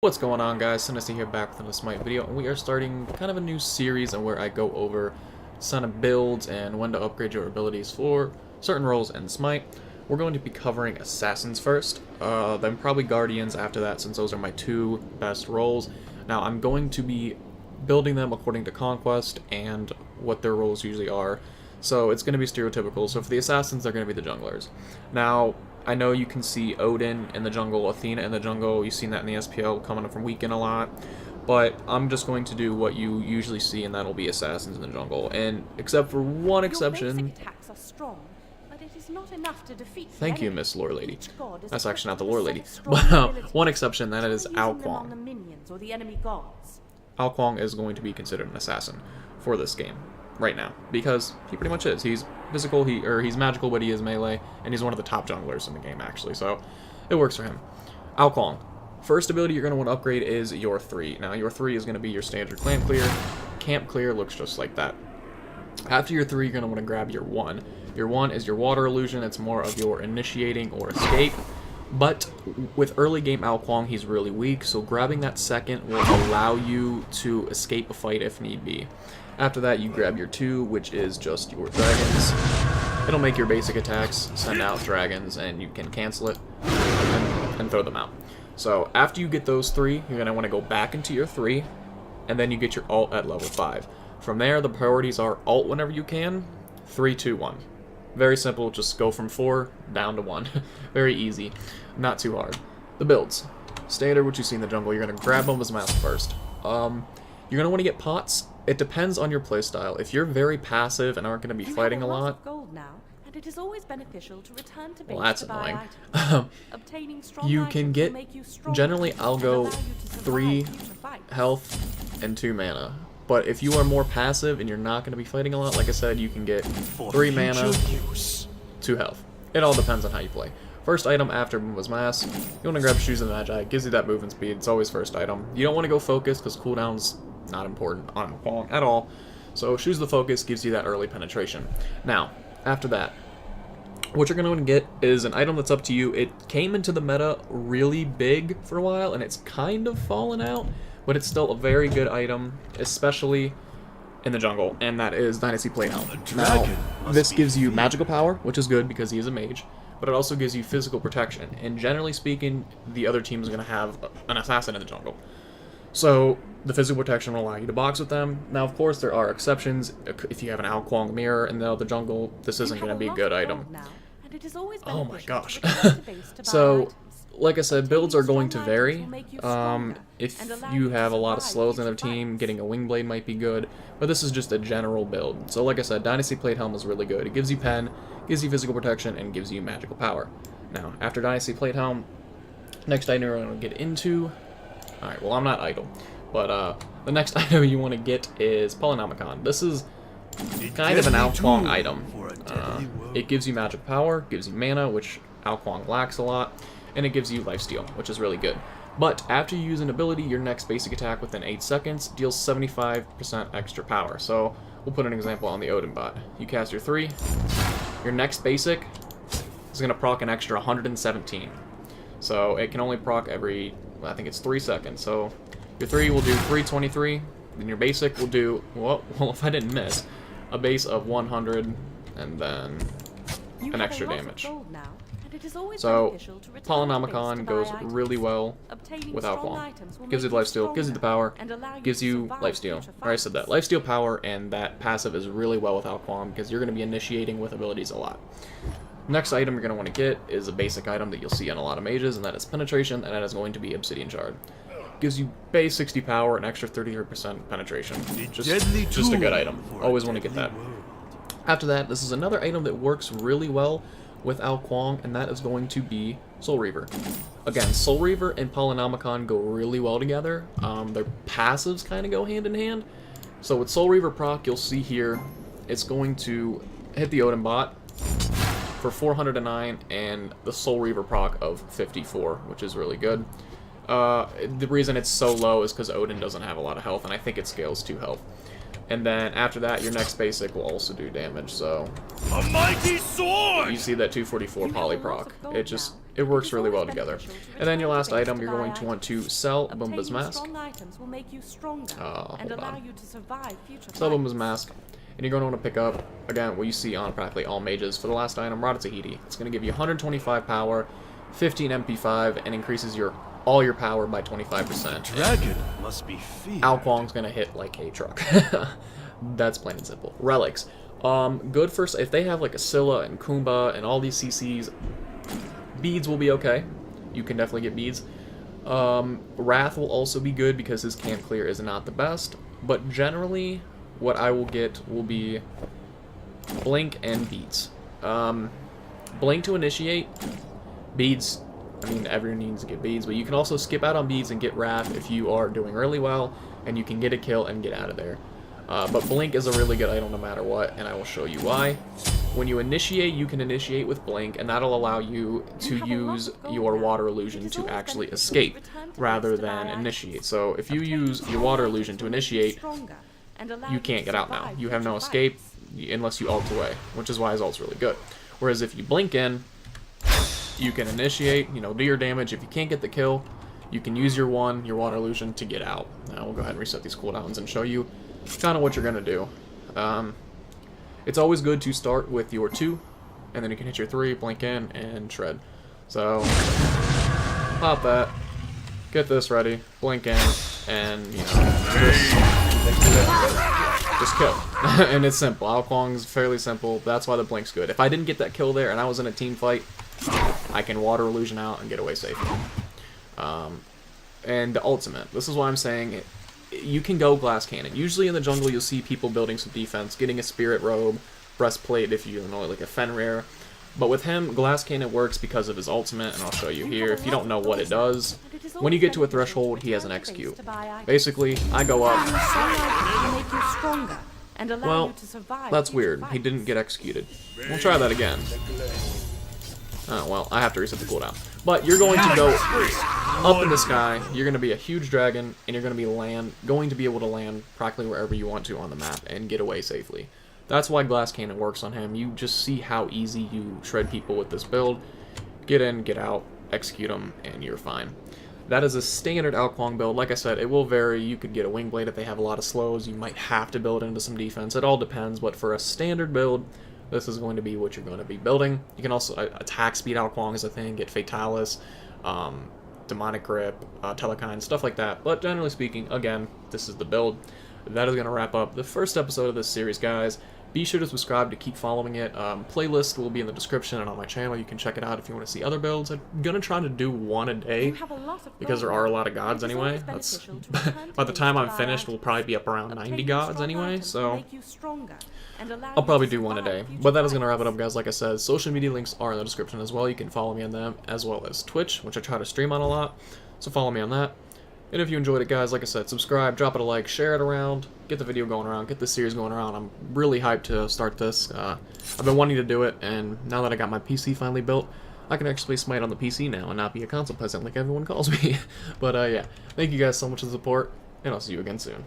What's going on, guys? Tennessee here, back with another Smite video, and we are starting kind of a new series and where I go over some of builds and when to upgrade your abilities for certain roles in Smite. We're going to be covering Assassins first, then probably Guardians after that, since those are my two best roles. Now, I'm going to be building them according to Conquest and what their roles usually are, so it's going to be stereotypical. So for the Assassins, they're going to be the junglers. Now, I know you can see Odin in the jungle, Athena in the jungle. You've seen that in the SPL coming up from Weekend a lot. But I'm just going to do what you usually see, and that'll be Assassins in the jungle. And except for one exception... Thank you, Miss Lore Lady. That's actually not the Lore Lady. But one exception, that is Ao Kuang. Ao Kuang is going to be considered an assassin for this game right now, because he pretty much is. He's physical, he's magical, but he is melee, and he's one of the top junglers in the game, actually, so it works for him. Ao Kuang. First ability you're going to want to upgrade is your 3. Now, your 3 is going to be your standard clamp clear. Camp clear looks just like that. After your 3, you're going to want to grab your 1. Your 1 is your water illusion. It's more of your initiating or escape. But with early game Ao Kuang, he's really weak, so grabbing that second will allow you to escape a fight if need be. After that, you grab your 2, which is just your dragons. It'll make your basic attacks send out dragons, and you can cancel it and throw them out. So after you get those 3, you're going to want to go back into your 3, and then you get your ult at level 5. From there, the priorities are ult whenever you can, 3, 2, 1. Very simple, just go from 4 down to 1. Very easy, not too hard. The builds. Standard, which you see in the jungle, you're going to grab Boma's Mask first. You're going to want to get pots. It depends on your playstyle. If you're very passive and aren't going to be fighting a lot, it is always beneficial to return to well, that's annoying. You can get, generally I'll go 3 health and 2 mana. But if you are more passive and you're not going to be fighting a lot, like I said, you can get 3 mana, 2 health. It all depends on how you play. First item after Boma's Mask, you want to grab Shoes of Magi. It gives you that movement speed. It's always first item. You don't want to go Focus because cooldown's not important on Ao Kuang at all. So Shoes the Focus gives you that early penetration. Now, after that, what you're going to want to get is an item that's up to you. It came into the meta really big for a while, and it's kind of fallen out, but it's still a very good item, especially in the jungle, and that is Dynasty Plate Helm. Now, this gives you magical power, which is good because he is a mage, but it also gives you physical protection, and generally speaking, the other team is going to have an assassin in the jungle. So, the physical protection will allow you to box with them. Now, of course, there are exceptions. If you have an Ao Kuang mirror in the other jungle, this isn't going to be a good item. Oh my gosh. So, like I said, builds are going to vary. If you have a lot of slows in their team, getting a wing blade might be good, but this is just a general build. So like I said, Dynasty Plate Helm is really good. It gives you pen, gives you physical protection, and gives you magical power. Now, after Dynasty Plate Helm, next item we're going to get into... Alright, well, I'm not idle, but the next item you want to get is Polynomicon. This is kind of an Ao Kuang item. It gives you magic power, gives you mana, which Ao Kuang lacks a lot, and it gives you lifesteal, which is really good. But after you use an ability, your next basic attack within 8 seconds deals 75% extra power. So we'll put an example on the Odin bot. You cast your 3, your next basic is going to proc an extra 117. So it can only proc every, I think it's 3 seconds. So your 3 will do 323, then your basic will do, well if I didn't miss, a base of 100, and then an extra damage. So, Polynomicon goes really well with Ao Kuang. Gives you lifesteal, gives you the power, gives you lifesteal. I already said that. Lifesteal, power, and that passive is really well with Ao Kuang because you're going to be initiating with abilities a lot. Next item you're going to want to get is a basic item that you'll see on a lot of mages, and that is Penetration, and that is going to be Obsidian Shard. Gives you base 60 power and extra 33% penetration. Just a good item. Always want to get that. After that, this is another item that works really well with Ao Kuang, and that is going to be Soul Reaver. Again, Soul Reaver and Polynomicon go really well together. Their passives kind of go hand in hand. So with Soul Reaver proc, you'll see here, it's going to hit the Odin bot for 409 and the Soul Reaver proc of 54, which is really good. The reason it's so low is because Odin doesn't have a lot of health, and I think it scales to health. And then after that, your next basic will also do damage. So A mighty sword! you see that 244 poly proc. It works really well together. And then your last item, you're going to want to sell Boomba's Mask. Hold on. Sell Boomba's Mask. And you're going to want to pick up, again, what you see on practically all mages. For the last item, Rod Tahiti. It's going to give you 125 power, 15 MP5, and increases all your power by 25%. Dragon must be feared. Ao Kuang's going to hit like a truck. That's plain and simple. Relics. Good for, if they have like a Scylla and Kumba and all these CCs, beads will be okay. You can definitely get beads. Wrath will also be good because his camp clear is not the best. But generally, what I will get will be Blink and beads. Blink to initiate. Beads, I mean, everyone needs to get beads, but you can also skip out on beads and get Wrath if you are doing really well, and you can get a kill and get out of there. But Blink is a really good item no matter what, and I will show you why. When you initiate, you can initiate with Blink, and that'll allow you to use your Water Illusion to actually escape, rather than initiate. So if you use your Water Illusion to initiate, you can't get out now. You have no escape unless you ult away, which is why his ult's really good. Whereas if you Blink in, you can initiate, do your damage. If you can't get the kill, you can use your Water Illusion to get out. Now we'll go ahead and reset these cooldowns and show you kind of what you're going to do. It's always good to start with your 2, and then you can hit your 3, blink in, and shred. So, pop that, get this ready, blink in, and, just kill. And it's simple. Ao Kuang's fairly simple. That's why the blink's good. If I didn't get that kill there and I was in a team fight, I can Water Illusion out and get away safely. And the ultimate. This is why I'm saying you can go Glass Cannon. Usually in the jungle you'll see people building some defense, getting a Spirit Robe, Breastplate if you know, like a Fenrir. But with him, Glass Cannon works because of his ultimate, and I'll show you here. If you don't know what it does, when you get to a threshold, he has an execute. Basically, I go up. Well, that's weird. He didn't get executed. We'll try that again. Oh, well, I have to reset the cooldown. But you're going to go up in the sky, you're going to be a huge dragon, and you're going to be able to land practically wherever you want to on the map and get away safely. That's why Glass Cannon works on him. You just see how easy you shred people with this build. Get in, get out, execute them, and you're fine. That is a standard Ao Kuang build. Like I said, it will vary. You could get a Wing Blade if they have a lot of slows. You might have to build into some defense. It all depends, but for a standard build, this is going to be what you're going to be building. You can also attack speed Ao Kuang is a thing, get Fatalis, Demonic Grip, Telekine, stuff like that. But generally speaking, again, this is the build. That is going to wrap up the first episode of this series, guys. Be sure to subscribe to keep following it. Playlist will be in the description and on my channel. You can check it out if you want to see other builds. I'm going to try to do one a day because there are a lot of gods anyway. That's by the time I'm finished, we'll probably be up around 90 gods anyway, so I'll probably do one a day. But that is going to wrap it up, guys. Like I said, social media links are in the description as well. You can follow me on them, as well as Twitch, which I try to stream on a lot, so follow me on that. And if you enjoyed it, guys, like I said, subscribe, drop it a like, share it around, get the video going around, get this series going around. I'm really hyped to start this. I've been wanting to do it, and now that I got my PC finally built, I can actually play Smite on the PC now and not be a console peasant like everyone calls me. But, yeah, thank you guys so much for the support, and I'll see you again soon.